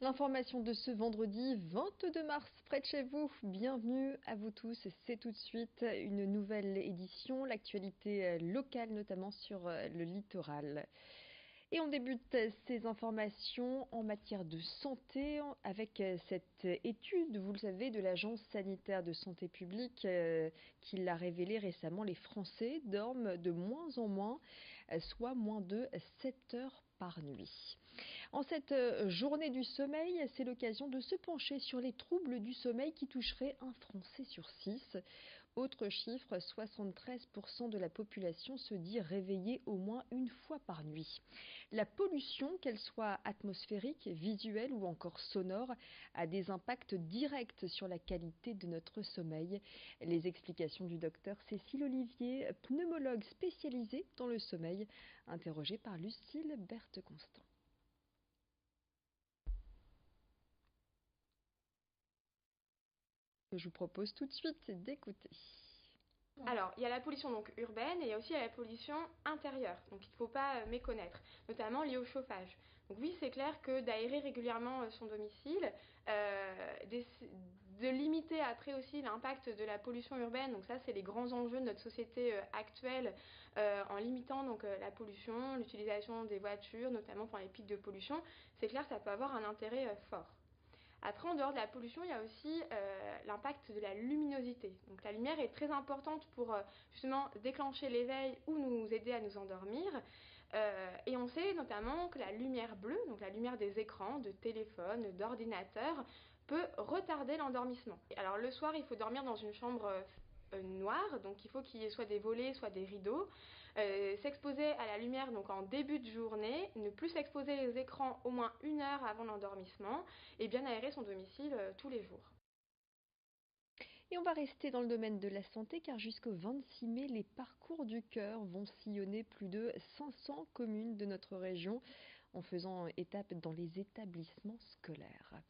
L'information de ce vendredi 22 mars, près de chez vous. Bienvenue à vous tous. C'est tout de suite une nouvelle édition, l'actualité locale notamment sur le littoral. Et on débute ces informations en matière de santé avec cette étude, vous le savez, de l'Agence sanitaire de santé publique qui l'a révélé récemment. Les Français dorment de moins en moins, soit moins de 7 heures par nuit. En cette journée du sommeil, c'est l'occasion de se pencher sur les troubles du sommeil qui toucheraient un Français sur 6. Autre chiffre, 73% de la population se dit réveillée au moins une fois par nuit. La pollution, qu'elle soit atmosphérique, visuelle ou encore sonore, a des impacts directs sur la qualité de notre sommeil. Les explications du docteur Cécile Olivier, pneumologue spécialisée dans le sommeil, interrogée par Lucille Berthe-Constant. Je vous propose tout de suite d'écouter. Alors, il y a la pollution donc urbaine et il y a aussi la pollution intérieure, donc il ne faut pas méconnaître, notamment liée au chauffage. Donc oui, c'est clair que d'aérer régulièrement son domicile, de limiter après aussi l'impact de la pollution urbaine, donc ça c'est les grands enjeux de notre société actuelle, en limitant donc la pollution, l'utilisation des voitures, notamment pour les pics de pollution, c'est clair que ça peut avoir un intérêt fort. Après, en dehors de la pollution, il y a aussi l'impact de la luminosité. Donc la lumière est très importante pour justement déclencher l'éveil ou nous aider à nous endormir. Et on sait notamment que la lumière bleue, donc la lumière des écrans, de téléphone, d'ordinateur, peut retarder l'endormissement. Alors le soir, il faut dormir dans une chambre noire, donc il faut qu'il y ait soit des volets, soit des rideaux. S'exposer à la lumière donc en début de journée, ne plus s'exposer les écrans au moins 1 heure avant l'endormissement et bien aérer son domicile tous les jours. Et on va rester dans le domaine de la santé car jusqu'au 26 mai, les parcours du cœur vont sillonner plus de 500 communes de notre région en faisant étape dans les établissements scolaires.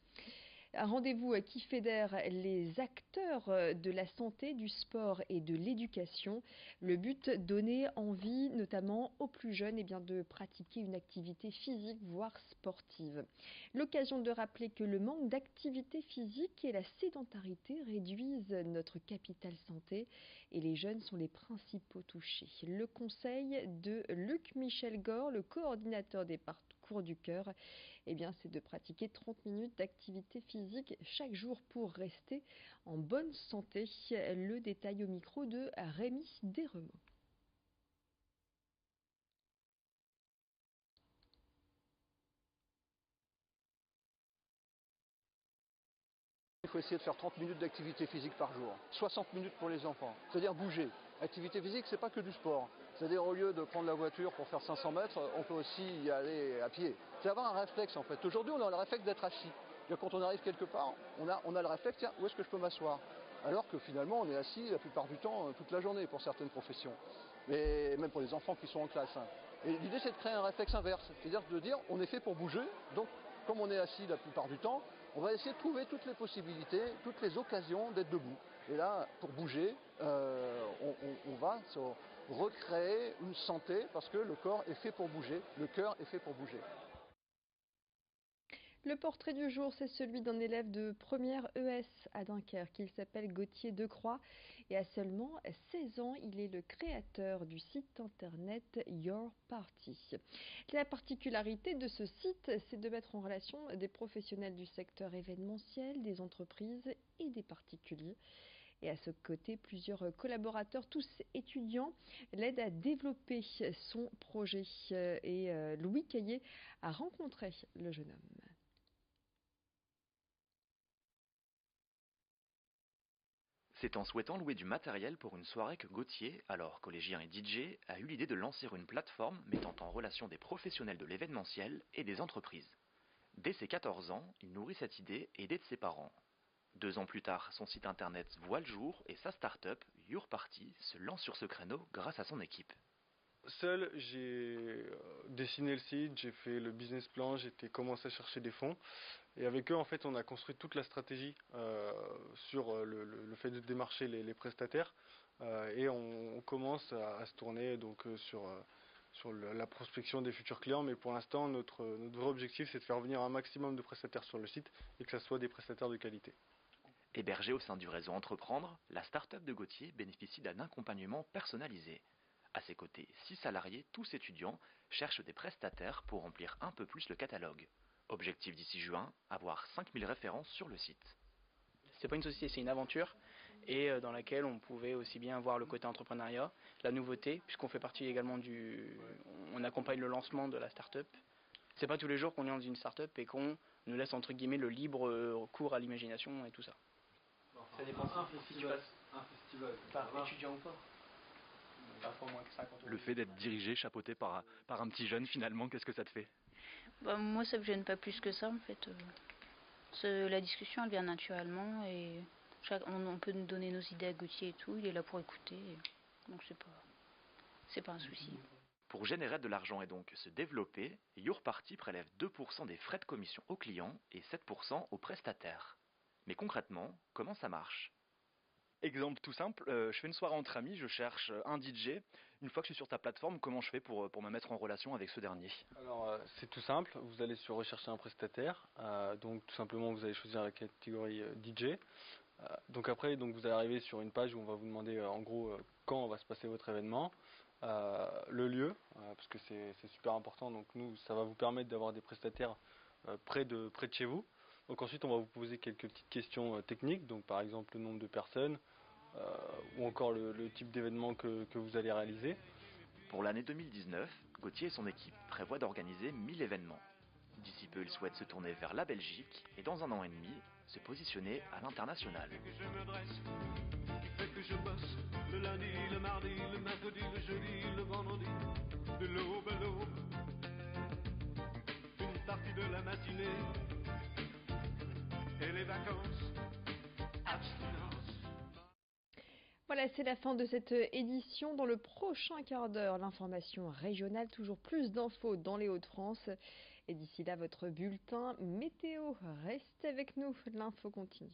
Un rendez-vous qui fédère les acteurs de la santé, du sport et de l'éducation. Le but, donner envie, notamment aux plus jeunes, de pratiquer une activité physique, voire sportive. L'occasion de rappeler que le manque d'activité physique et la sédentarité réduisent notre capital santé et les jeunes sont les principaux touchés. Le conseil de Luc Michel Gore, le coordinateur des parcours du cœur, c'est de pratiquer 30 minutes d'activité physique chaque jour pour rester en bonne santé. Le détail au micro de Rémi Desremaux. Il faut essayer de faire 30 minutes d'activité physique par jour, 60 minutes pour les enfants, c'est-à-dire bouger. Activité physique, c'est pas que du sport. C'est-à-dire au lieu de prendre la voiture pour faire 500 mètres, on peut aussi y aller à pied. C'est avoir un réflexe en fait. Aujourd'hui, on a le réflexe d'être assis. Quand on arrive quelque part, on a le réflexe, tiens, où est-ce que je peux m'asseoir? Alors que finalement, on est assis la plupart du temps, toute la journée pour certaines professions. Mais même pour les enfants qui sont en classe. Et l'idée, c'est de créer un réflexe inverse. C'est-à-dire de dire, on est fait pour bouger, donc comme on est assis la plupart du temps, on va essayer de trouver toutes les possibilités, toutes les occasions d'être debout. Et là, pour bouger, on va se recréer une santé parce que le corps est fait pour bouger, le cœur est fait pour bouger. Le portrait du jour, c'est celui d'un élève de première ES à Dunkerque. Il s'appelle Gauthier Decroix et à seulement 16 ans, il est le créateur du site internet Your Party. La particularité de ce site, c'est de mettre en relation des professionnels du secteur événementiel, des entreprises et des particuliers. Et à ce côté, plusieurs collaborateurs, tous étudiants, l'aident à développer son projet. Et Louis Caillé a rencontré le jeune homme. C'est en souhaitant louer du matériel pour une soirée que Gauthier, alors collégien et DJ, a eu l'idée de lancer une plateforme mettant en relation des professionnels de l'événementiel et des entreprises. Dès ses 14 ans, il nourrit cette idée aidé de ses parents. 2 ans plus tard, son site internet voit le jour et sa start-up, Your Party, se lance sur ce créneau grâce à son équipe. Seul, j'ai dessiné le site, j'ai fait le business plan, j'ai commencé à chercher des fonds. Et avec eux, en fait, on a construit toute la stratégie sur le fait de démarcher les prestataires. Et on commence à se tourner donc, la prospection des futurs clients, mais pour l'instant, notre vrai objectif, c'est de faire venir un maximum de prestataires sur le site et que ce soit des prestataires de qualité. Hébergée au sein du réseau Entreprendre, la start-up de Gauthier bénéficie d'un accompagnement personnalisé. À ses côtés, 6 salariés, tous étudiants, cherchent des prestataires pour remplir un peu plus le catalogue. Objectif d'ici juin, avoir 5000 références sur le site. C'est pas une société, c'est une aventure et dans laquelle on pouvait aussi bien voir le côté entrepreneuriat, la nouveauté, puisqu'on fait partie également on accompagne le lancement de la start-up. C'est pas tous les jours qu'on est dans une start-up et qu'on nous laisse entre guillemets le libre cours à l'imagination et tout ça. Ça dépend si tu passes un festival par étudiant ou pas. Parfois moins que 50 €. Le fait d'être dirigé, chapeauté par un petit jeune, finalement, qu'est-ce que ça te fait? Moi, ça me gêne pas plus que ça, en fait. La discussion, elle vient naturellement et on peut nous donner nos idées à Gauthier et tout. Il est là pour écouter. Donc, c'est pas un souci. Pour générer de l'argent et donc se développer, Yourparty prélève 2% des frais de commission aux clients et 7% aux prestataires. Mais concrètement, comment ça marche? Exemple tout simple, je fais une soirée entre amis, je cherche un DJ. Une fois que je suis sur ta plateforme, comment je fais pour me mettre en relation avec ce dernier? Alors c'est tout simple, vous allez sur rechercher un prestataire, donc tout simplement vous allez choisir la catégorie DJ. Donc après vous allez arriver sur une page où on va vous demander en gros quand va se passer votre événement, le lieu, parce que c'est super important, donc nous ça va vous permettre d'avoir des prestataires près de chez vous. Donc ensuite on va vous poser quelques petites questions techniques, donc par exemple le nombre de personnes, ou encore le type d'événement que vous allez réaliser. Pour l'année 2019, Gauthier et son équipe prévoient d'organiser 1000 événements. D'ici peu, ils souhaitent se tourner vers la Belgique et dans un an et demi, se positionner à l'international. Je me dresse, qui fait que je bosse le lundi, le mardi, le mercredi, le jeudi, le vendredi, de l'aube à l'aube, une partie de la matinée et les vacances, abstinence. Voilà, c'est la fin de cette édition. Dans le prochain quart d'heure, l'information régionale, toujours plus d'infos dans les Hauts-de-France. Et d'ici là, votre bulletin météo. Restez avec nous, l'info continue.